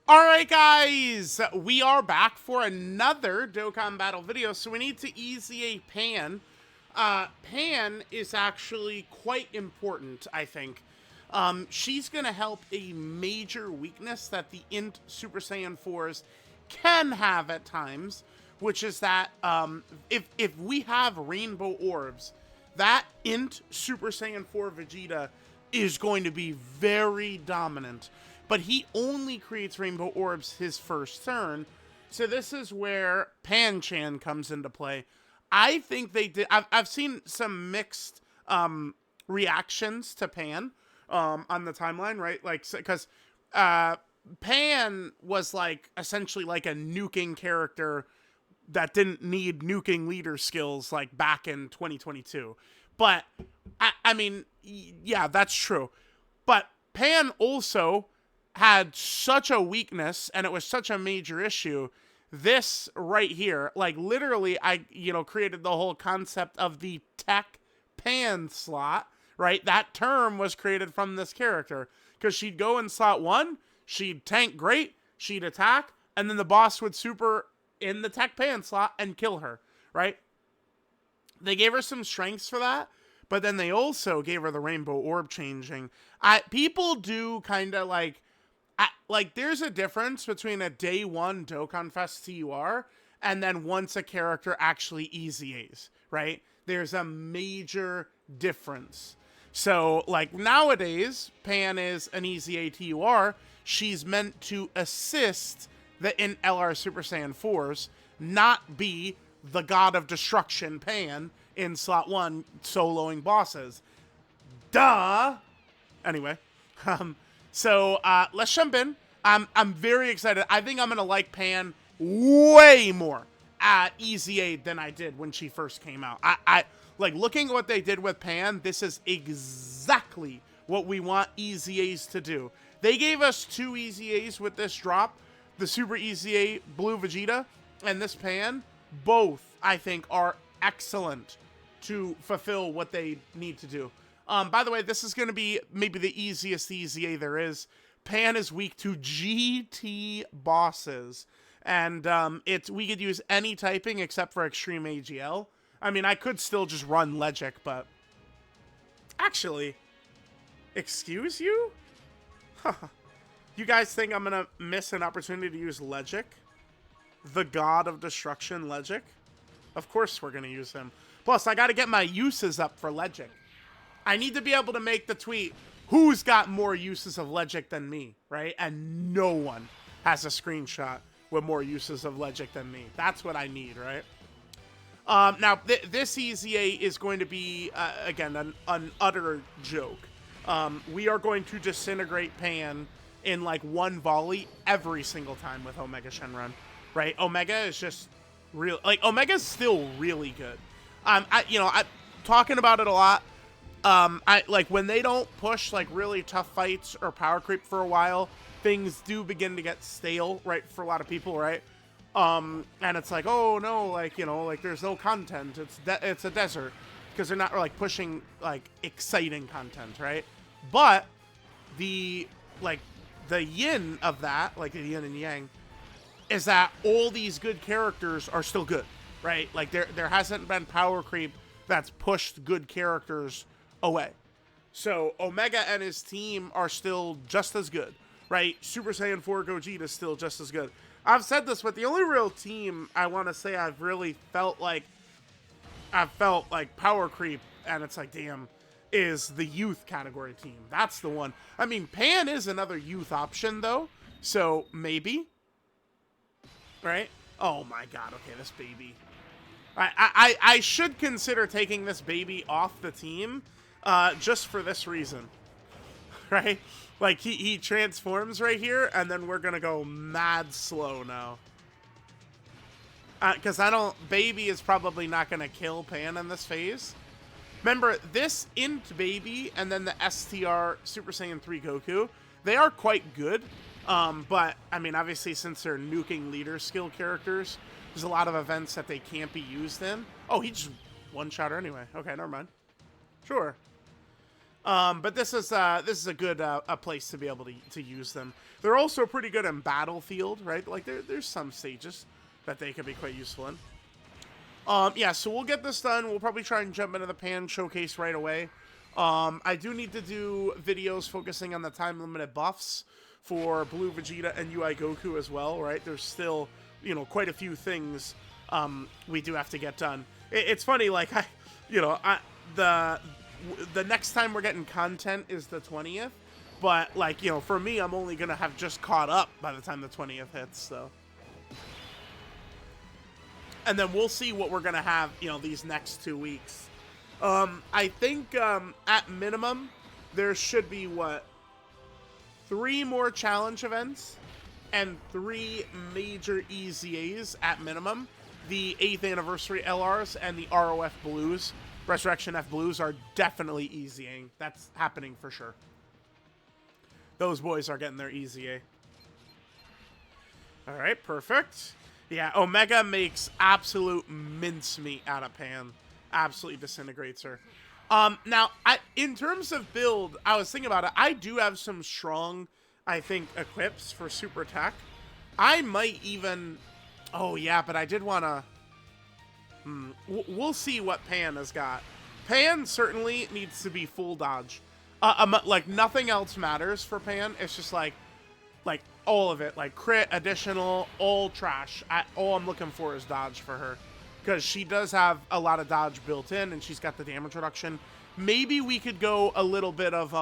Alright guys, we are back for another Dokkan Battle video, so we need to EZA Pan. Pan is actually quite important, I think. She's gonna help a major weakness that the Int Super Saiyan 4s can have at times, which is that if we have Rainbow Orbs, that Int Super Saiyan 4 Vegeta is going to be very dominant. But he only creates Rainbow Orbs his first turn, so this is where Pan-chan comes into play. I think they did. I've seen some mixed reactions to Pan on the timeline, right? Like, because Pan was like essentially like a nuking character that didn't need nuking leader skills like back in 2022. But I mean, yeah, that's true. But Pan also had such a weakness, and it was such a major issue. This right here, like literally, I created the whole concept of the TEQ Pan slot, right? That term was created from this character because she'd go in slot 1, she'd tank great, she'd attack, and then the boss would super in the TEQ Pan slot and kill her, right? They gave her some strengths for that, but then they also gave her the Rainbow Orb changing. People do kind of like there's a difference between a day 1 Dokkan Fest TUR and then once a character actually EZAs, right? There's a major difference. So, like, nowadays, Pan is an EZA TUR. She's meant to assist the LR Super Saiyan 4s, not be the God of Destruction Pan in slot 1 soloing bosses. Duh! Anyway, So let's jump in. I'm very excited. I think I'm gonna like Pan way more at EZA than I did when she first came out. I like looking at what they did with Pan. This is exactly what we want EZAs to do. They gave us 2 EZAs with this drop, the Super EZA Blue Vegeta and this Pan. Both I think are excellent to fulfill what they need to do. By the way, this is going to be maybe the easiest EZA there is. Pan is weak to GT bosses. And we could use any typing except for Extreme AGL. I mean, I could still just run Legic, but... Actually, excuse you? You guys think I'm going to miss an opportunity to use Legic? The God of Destruction Legic? Of course we're going to use him. Plus, I got to get my uses up for Legic. I need to be able to make the tweet, who's got more uses of Legic than me, right? And no one has a screenshot with more uses of Legic than me. That's what I need, right? Now, this EZA is going to be, again, an utter joke. We are going to disintegrate Pan in, like, one volley every single time with Omega Shenron, right? Omega is just real. Like, Omega's still really good. I'm talking about it a lot. I like when they don't push like really tough fights or power creep for a while, things do begin to get stale, right? For a lot of people, right? And it's like, oh no, like, like there's no content. It's a desert because they're not like pushing like exciting content, right? But the yin of that, like the yin and yang, is that all these good characters are still good, right? Like there hasn't been power creep that's pushed good characters away. So Omega and his team are still just as good, right? Super Saiyan 4 Gogeta is still just as good. I've said this, but the only real team I want to say I've really felt like power creep, and it's like, damn, is the youth category team. That's the one. I mean, Pan is another youth option though, so maybe, right? Oh my god, okay, this baby. I should consider taking this baby off the team just for this reason, right? Like, he transforms right here, and then we're going to go mad slow now. Because baby is probably not going to kill Pan in this phase. Remember, this Int baby and then the STR Super Saiyan 3 Goku, they are quite good. But, I mean, obviously, since they're nuking leader skill characters, there's a lot of events that they can't be used in. Oh, he just one-shot her anyway. Okay, never mind. Sure. But this is a good a place to be able to use them. They're also pretty good in Battlefield, right? Like there's some stages that they could be quite useful in. Yeah, so we'll get this done. We'll probably try and jump into the Pan showcase right away. I do need to do videos focusing on the time-limited buffs for Blue Vegeta and UI Goku as well, right? There's still, quite a few things we do have to get done. It's funny, like, the next time we're getting content is the 20th, but, like, for me, I'm only going to have just caught up by the time the 20th hits, so. And then we'll see what we're going to have, these next 2 weeks. I think, at minimum, there should be, 3 more challenge events and 3 major EZAs at minimum. The 8th anniversary LRs and the ROF Blues, Resurrection F Blues, are definitely EZAing. That's happening for sure. Those boys are getting their EZA. All right, perfect. Yeah, Omega makes absolute mincemeat out of Pan. Absolutely disintegrates her. Now, in terms of build, I was thinking about it. I do have some strong, I think, equips for Super Tech. I might even... Oh, yeah, but I did want to... We'll see what Pan has got. Pan certainly needs to be full dodge. Like, nothing else matters for Pan. It's just like all of it. Like, crit, additional, all trash. All I'm looking for is dodge for her. Because she does have a lot of dodge built in, and she's got the damage reduction. Maybe we could go a little bit of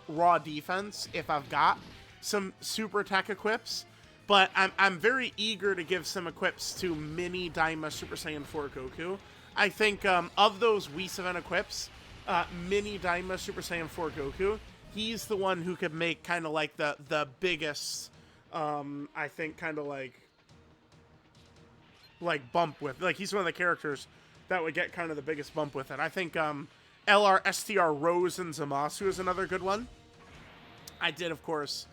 raw defense if I've got some Super Tech equips. But I'm very eager to give some equips to Mini Daima Super Saiyan 4 Goku. I think of those Whis event equips, Mini Daima Super Saiyan 4 Goku, he's the one who could make kind of like the biggest, I think, kind of like bump with. Like, he's one of the characters that would get kind of the biggest bump with it. I think LR, STR, Rose, and Zamasu is another good one. I did, of course...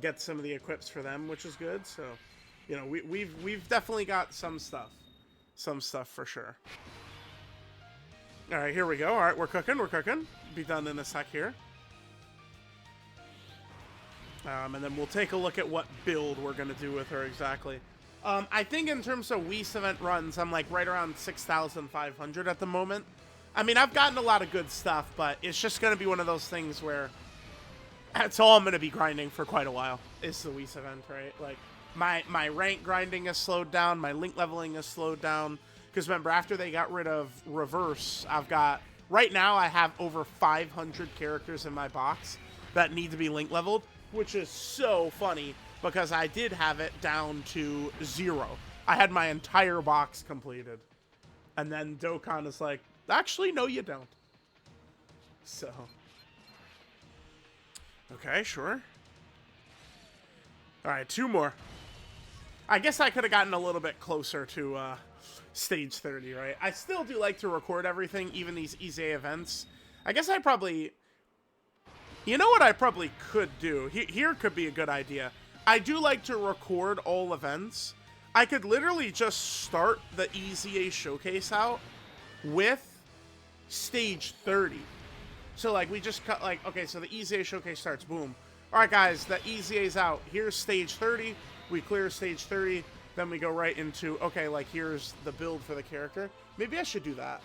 get some of the equips for them, which is good. So, we've definitely got some stuff for sure. All right, here we go. All right, we're cooking. Be done in a sec here. And then we'll take a look at what build we're gonna do with her exactly. I think in terms of Whis event runs, I'm like right around 6,500 at the moment. I mean, I've gotten a lot of good stuff, but it's just gonna be one of those things where that's all I'm going to be grinding for quite a while, is the Whis event, right? Like, my rank grinding is slowed down, my link leveling is slowed down, because remember, after they got rid of Reverse, right now I have over 500 characters in my box that need to be link leveled, which is so funny, because I did have it down to 0. I had my entire box completed. And then Dokkan is like, actually, no, you don't. So... Okay, sure. All right, 2 more. I guess I could have gotten a little bit closer to stage 30, right? I still do like to record everything, even these EZA events. I guess I probably... You know what I probably could do? Here could be a good idea. I do like to record all events. I could literally just start the EZA showcase out with stage 30. So, like, we just cut, like, okay, so the EZA showcase starts, boom. All right, guys, the EZA's out. Here's stage 30. We clear stage 30. Then we go right into, okay, like, here's the build for the character. Maybe I should do that.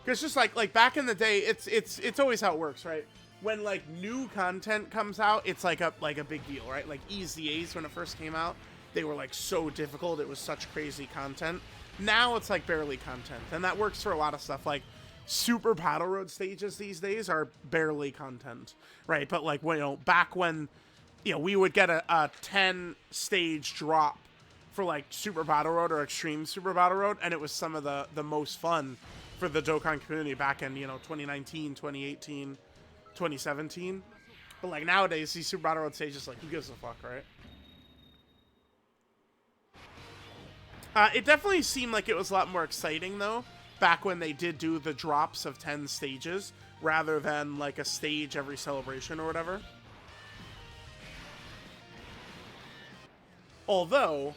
Because just, like back in the day, it's always how it works, right? When, like, new content comes out, it's, like a big deal, right? Like, EZAs, when it first came out, they were, like, so difficult. It was such crazy content. Now it's, like, barely content. And that works for a lot of stuff, like... Super Battle Road stages these days are barely content, right? But like, back when, we would get a 10 stage drop for like Super Battle Road or Extreme Super Battle Road, and it was some of the most fun for the Dokkan community back in 2019, 2018, 2017. But like nowadays, these Super Battle Road stages, like, who gives a fuck, right? It definitely seemed like it was a lot more exciting though. Back when they did do the drops of 10 stages, rather than, like, a stage every celebration or whatever. Although,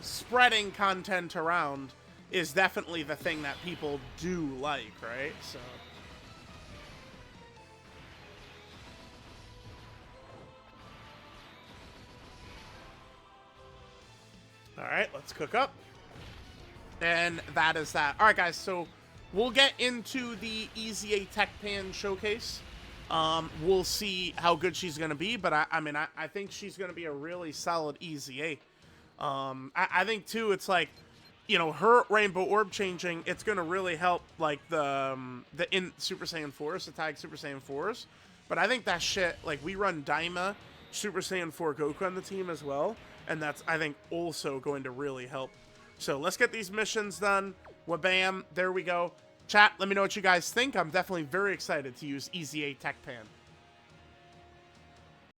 spreading content around is definitely the thing that people do like, right? So. All right, let's cook up. And that is that. All right, guys, so we'll get into the EZA Tech Pan showcase. We'll see how good she's going to be, but I mean, I think she's going to be a really solid EZA. I think, too, it's like, you know, her Rainbow Orb changing, it's going to really help, like, the in Super Saiyan 4s, the tag Super Saiyan 4s. But I think that shit, like, we run Daima, Super Saiyan 4 Goku on the team as well, and that's, I think, also going to really help. So let's get these missions done. Wabam, there we go. Chat, let me know what you guys think. I'm definitely very excited to use EZA Tech Pan.